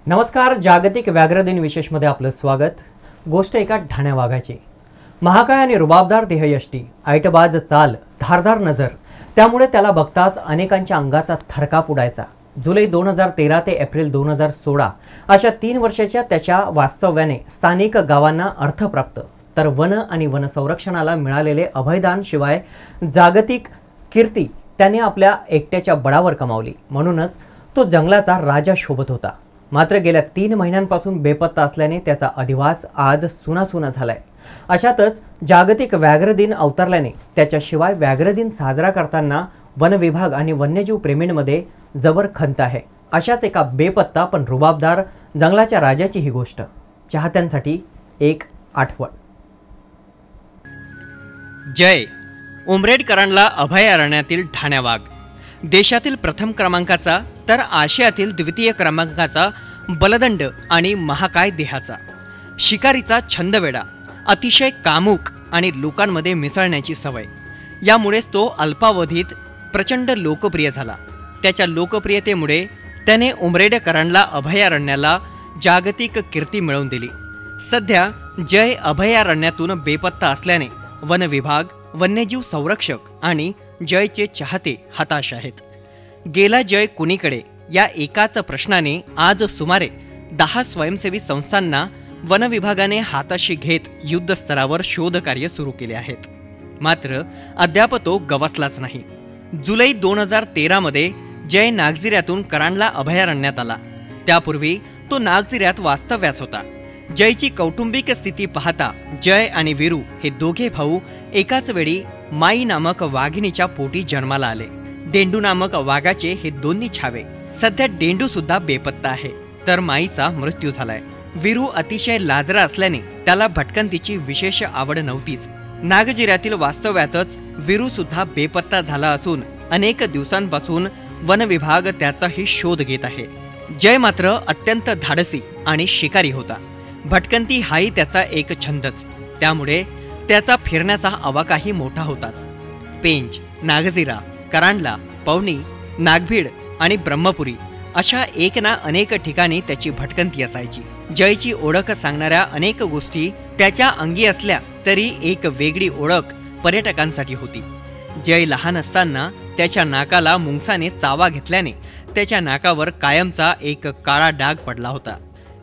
नमस्कार. जागतिक व्याघ्र दिन विशेषमध्ये आपलं स्वागत. गोष्ट एका ठाण्या वाघाची. महाकाय आणि रुबाबदार देहयष्टी, ऐटबाज चाल, धारदार नजर, त्यामुळे त्याला बघताच अनेकांच्या अंगाचा थरकाप उडायचा. जुलै 2013 ते एप्रिल 2016 अशा 3 वर्षाच्या त्याच्या वास्तव्याने स्थानिक गावांना अर्थ प्राप्त, तर वन आणि वनसंरक्षणाला मिळालेले अभयदान शिवाय जागतिक कीर्ती त्याने आपल्या एकट्याच्या बळावर कमावली. म्हणूनच तो जंगलाचा राजा शोभत होता. मात्र गेल्या 3 महिन्यांपासून बेपत्ता असल्याने त्याचा अधिवास आज सुनासुना झालाय. अशातच जागतिक व्याघ्र दिन अवतरल्याने त्याच्याशिवाय व्याघ्र दिन साजरा करताना वन विभाग आणि वन्यजीव प्रेमींमध्ये जबर खंत आहे. अशाच एका बेपत्ता पण रुबाबदार जंगलाच्या राजाची ही गोष्ट चाहत्यांसाठी एक आठवण. जय उमरेडकरांना अभयारण्यातील ठाण्या वाघ, देशातील प्रथम क्रमांकाचा तर आशियातील द्वितीय क्रमांकाचा बलदंड आणि महाकाय देहाचा, शिकारीचा छंदवेडा, अतिशय कामुक आणि लोकांमध्ये मिसळण्याची सवय. यामुळेच तो अल्पावधीत प्रचंड लोकप्रिय झाला. त्याच्या लोकप्रियतेमुळे त्याने उमरेडकरांना अभयारण्याला जागतिक कीर्ती मिळवून दिली. सध्या जय अभयारण्यातून बेपत्ता असल्याने वन विभाग, वन्यजीव संरक्षक आणि जयचे चाहते हताश आहेत. गेला जय कुणीकडे या एकाच प्रश्नाने आज सुमारे 10 स्वयंसेवी संस्थांना वन विभागाने हाताशी घेत युद्धस्तरावर शोधकार्य सुरू केले आहेत. मात्र अद्याप तो गवसलाच नाही. जुलै 2013 मध्ये जय नागझिऱ्यातून करांडला अभयारण्यात आला. त्यापूर्वी तो नागझिऱ्यात वास्तव्यास होता. जयची कौटुंबिक स्थिती पाहता जय आणि वीरू हे दोघे भाऊ एकाच वेळी माई नामक वाघिणीच्या पोटी जन्माला आले. डेंडू नामक वाघाचे हे दोन्ही छावे. सध्या डेंडू सुद्धा बेपत्ता आहे, तर माईचा मृत्यू झालाय. वीरू अतिशय लाजरा असल्याने त्याला भटकंतीची विशेष आवड नव्हतीच. नागझिऱ्यातील वास्तव्यातच वीरू सुद्धा बेपत्ता झाला असून अनेक दिवसांपासून वन विभाग त्याचाही शोध घेत आहे. जय मात्र अत्यंत धाडसी आणि शिकारी होता. भटकंती हाही त्याचा एक छंदच. त्यामुळे त्याचा फिरण्याचा आवाकाही मोठा होताच. पेंच, नागझिरा, करांडला, पवनी, नागभीड आणि ब्रह्मपुरी अशा एक ना अनेक ठिकाणी त्याची भटकंती असायची. जयची ओळख सांगणाऱ्या अनेक गोष्टी त्याच्या अंगी असल्या तरी एक वेगळी ओळख पर्यटकांसाठी होती. जय लहान असताना त्याच्या नाकाला मुंगसाने चावा घेतल्याने त्याच्या नाकावर कायमचा एक काळा डाग पडला होता.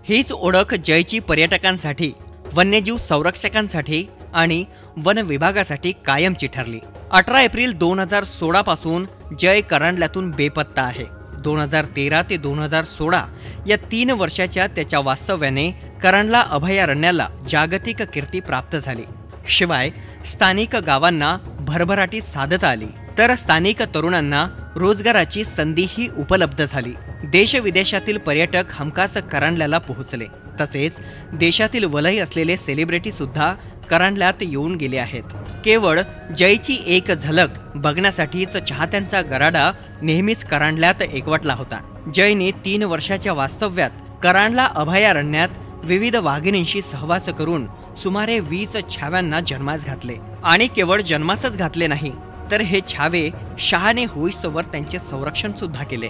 हीच ओळख जयची पर्यटकांसाठी, वन्यजीव संरक्षकांसाठी आणि वन विभागासाठी कायमची ठरली. 18 एप्रिल 2016 पासून जय करांडल्यातून बेपत्ता आहे. 2013 ते 2016 या 3 वर्षाच्या त्याच्या वास्तव्याने करांडला अभयारण्याला जागतिक कीर्ती प्राप्त झाली. शिवाय स्थानिक गावांना भरभराटी साधता आली, तर स्थानिक तरुणांना रोजगाराची संधीही उपलब्ध झाली. देशविदेशातील पर्यटक हमखास करांडल्याला पोहोचले. तसेच देशातील वलय असलेले सेलिब्रिटी सुद्धा करांडल्यात येऊन गेले आहेत. केवळ जयची एक झलक बघण्यासाठीच चाहत्यांचा गराडा नेहमीच करांडल्यात एकवटला होता. जयने 3 वर्षाच्या वास्तव्यात करांडला अभयारण्यात विविध वाघिणींशी सहवास करून सुमारे 20 छाव्यांना जन्मास घातले. आणि केवळ जन्मासच घातले नाही, तर हे छावे शहाणे होईस्तोवर त्यांचे संरक्षण सुद्धा केले.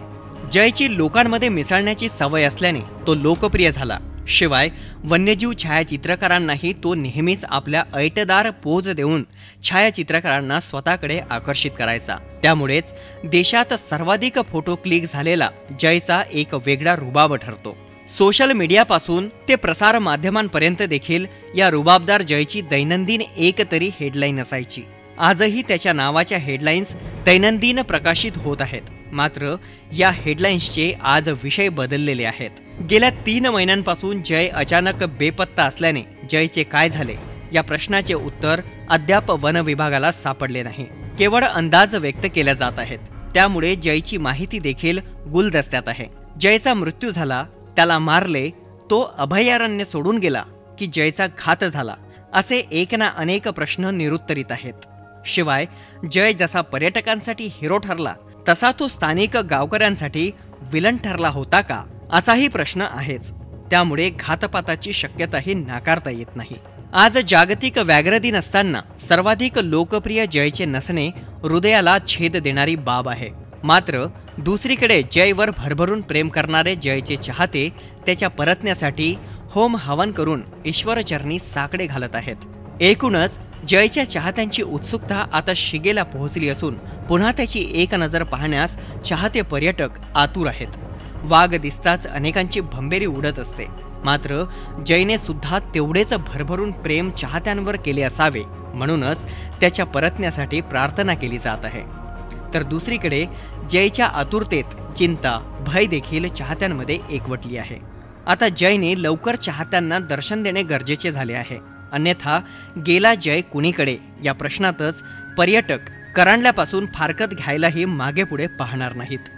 जयची लोकांमध्ये मिसळण्याची सवय असल्याने तो लोकप्रिय झाला. शिवाय वन्यजीव छायाचित्रकारांनाही तो नेहमीच आपल्या ऐटदार पोज देऊन छायाचित्रकारांना स्वतःकडे आकर्षित करायचा. त्यामुळेच देशात सर्वाधिक फोटो क्लिक झालेला जयचा एक वेगळा रुबाब ठरतो. सोशल मीडियापासून ते प्रसार माध्यमांपर्यंत देखील या रुबाबदार जयची दैनंदिन एक तरी हेडलाईन असायची. आजही त्याच्या नावाच्या हेडलाईन्स दैनंदिन प्रकाशित होत आहेत. मात्र या हेडलाईन्सचे आज विषय बदललेले आहेत. गेल्या 3 महिन्यांपासून जय अचानक बेपत्ता असल्याने जयचे काय झाले या प्रश्नाचे उत्तर अद्याप वन विभागाला सापडले नाही. केवळ अंदाज व्यक्त केल्या जात आहेत. त्यामुळे जयची माहिती देखील गुलदस्त्यात आहे. जयचा मृत्यू झाला, त्याला मारले, तो अभयारण्य सोडून गेला की जयचा घात झाला, असे एक ना अनेक प्रश्न निरुत्तरित आहेत. शिवाय जय जसा पर्यटकांसाठी हिरो ठरला, तसा तो स्थानिक गावकऱ्यांसाठी विलन ठरला होता का, असाही प्रश्न आहेच. त्यामुळे घातपाताची शक्यताही नाकारता येत नाही. आज जागतिक व्याघ्र दिन असताना सर्वाधिक लोकप्रिय जयचे नसणे हृदयाला छेद देणारी बाब आहे. मात्र दुसरीकडे जयवर भरभरून प्रेम करणारे जयचे चाहते त्याच्या परतण्यासाठी होम हवन करून ईश्वरचरणी साकडे घालत आहेत. एकूणच जयच्या चाहत्यांची उत्सुकता आता शिगेला पोहोचली असून पुन्हा त्याची एक नजर पाहण्यास चाहते पर्यटक आतुर आहेत. वाघ दिसताच अनेकांची भंबेरी उडत असते. मात्र जयने सुद्धा तेवढेच भरभरून प्रेम चाहत्यांवर केले असावे म्हणूनच त्याच्या परतण्यासाठी प्रार्थना केली जात आहे. तर दुसरीकडे जयच्या आतुरतेत चिंता, भय देखील चाहत्यांमध्ये एकवटली आहे. आता जयने लवकर चाहत्यांना दर्शन देणे गरजेचे झाले आहे. अन्यथा गेला जय कुणीकडे या प्रश्नातच पर्यटक करांडल्यापासून फारकत घ्यायलाही मागे पुढे पाहणार नाहीत.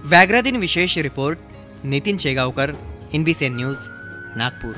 व्याघ्र दिन विशेष report Nitin Shegaonkar, NBC news, Nagpur.